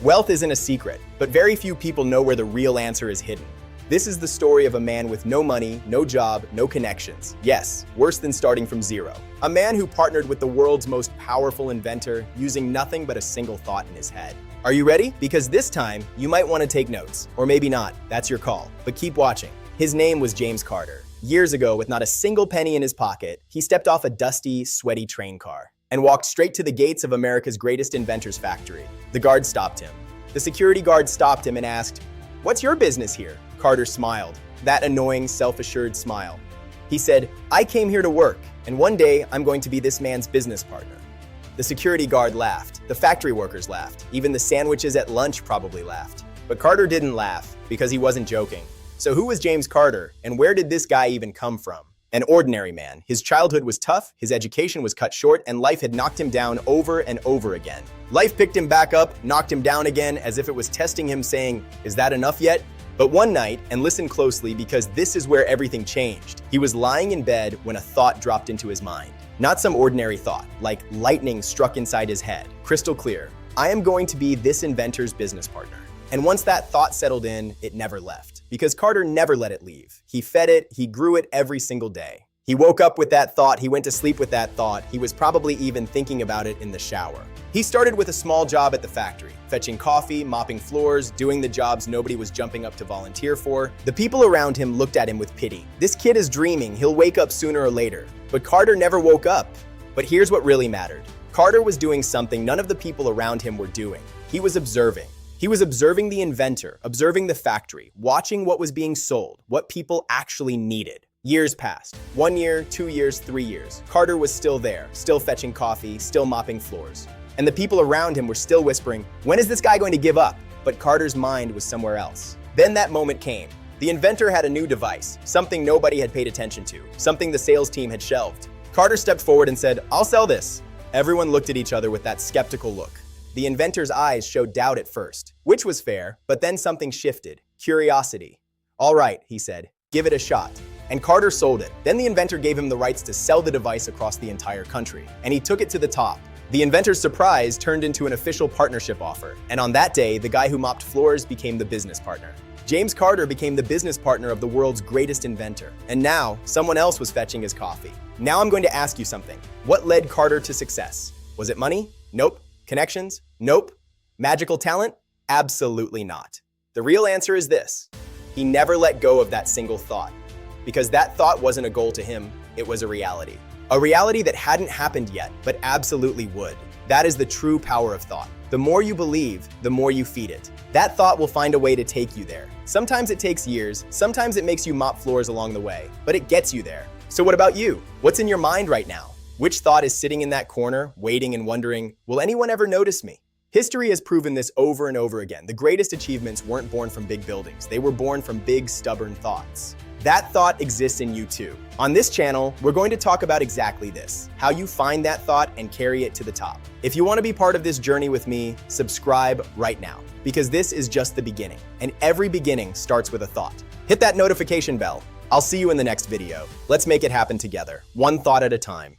Wealth isn't a secret, but very few people know where the real answer is hidden. This is the story of a man with no money, no job, no connections. Yes, worse than starting from zero. A man who partnered with the world's most powerful inventor using nothing but a single thought in his head. Are you ready? Because this time, you might want to take notes. Or maybe not, that's your call. But keep watching. His name was James Carter. Years ago, with not a single penny in his pocket, he stepped off a dusty, sweaty train car and walked straight to the gates of America's greatest inventor's factory. The guard stopped him. The security guard stopped him and asked, "What's your business here?" Carter smiled, that annoying, self-assured smile. He said, "I came here to work, and one day I'm going to be this man's business partner." The security guard laughed. The factory workers laughed. Even the sandwiches at lunch probably laughed. But Carter didn't laugh because he wasn't joking. So who was James Carter, and where did this guy even come from? An ordinary man. His childhood was tough, his education was cut short, and life had knocked him down over and over again. Life picked him back up, knocked him down again, as if it was testing him, saying, "Is that enough yet?" But one night, and listen closely because this is where everything changed, he was lying in bed when a thought dropped into his mind. Not some ordinary thought, like lightning struck inside his head. Crystal clear. I am going to be this inventor's business partner. And once that thought settled in, it never left. Because Carter never let it leave. He fed it, he grew it every single day. He woke up with that thought, he went to sleep with that thought, he was probably even thinking about it in the shower. He started with a small job at the factory, fetching coffee, mopping floors, doing the jobs nobody was jumping up to volunteer for. The people around him looked at him with pity. This kid is dreaming, he'll wake up sooner or later. But Carter never woke up. But here's what really mattered. Carter was doing something none of the people around him were doing. He was observing. He was observing the inventor, observing the factory, watching what was being sold, what people actually needed. Years passed. 1 year, 2 years, 3 years. Carter was still there, still fetching coffee, still mopping floors. And the people around him were still whispering, "When is this guy going to give up?" But Carter's mind was somewhere else. Then that moment came. The inventor had a new device, something nobody had paid attention to, something the sales team had shelved. Carter stepped forward and said, "I'll sell this." Everyone looked at each other with that skeptical look. The inventor's eyes showed doubt at first, which was fair, but then something shifted. Curiosity. "All right," he said, "give it a shot." And Carter sold it. Then the inventor gave him the rights to sell the device across the entire country, and he took it to the top. The inventor's surprise turned into an official partnership offer, and on that day, the guy who mopped floors became the business partner. James Carter became the business partner of the world's greatest inventor, and now someone else was fetching his coffee. Now I'm going to ask you something. What led Carter to success? Was it money? Nope. Connections? Nope. Magical talent? Absolutely not. The real answer is this. He never let go of that single thought. Because that thought wasn't a goal to him, it was a reality. A reality that hadn't happened yet, but absolutely would. That is the true power of thought. The more you believe, the more you feed it. That thought will find a way to take you there. Sometimes it takes years, sometimes it makes you mop floors along the way, but it gets you there. So what about you? What's in your mind right now? Which thought is sitting in that corner, waiting and wondering, will anyone ever notice me? History has proven this over and over again. The greatest achievements weren't born from big buildings. They were born from big, stubborn thoughts. That thought exists in you too. On this channel, we're going to talk about exactly this, how you find that thought and carry it to the top. If you want to be part of this journey with me, subscribe right now, because this is just the beginning, and every beginning starts with a thought. Hit that notification bell. I'll see you in the next video. Let's make it happen together, one thought at a time.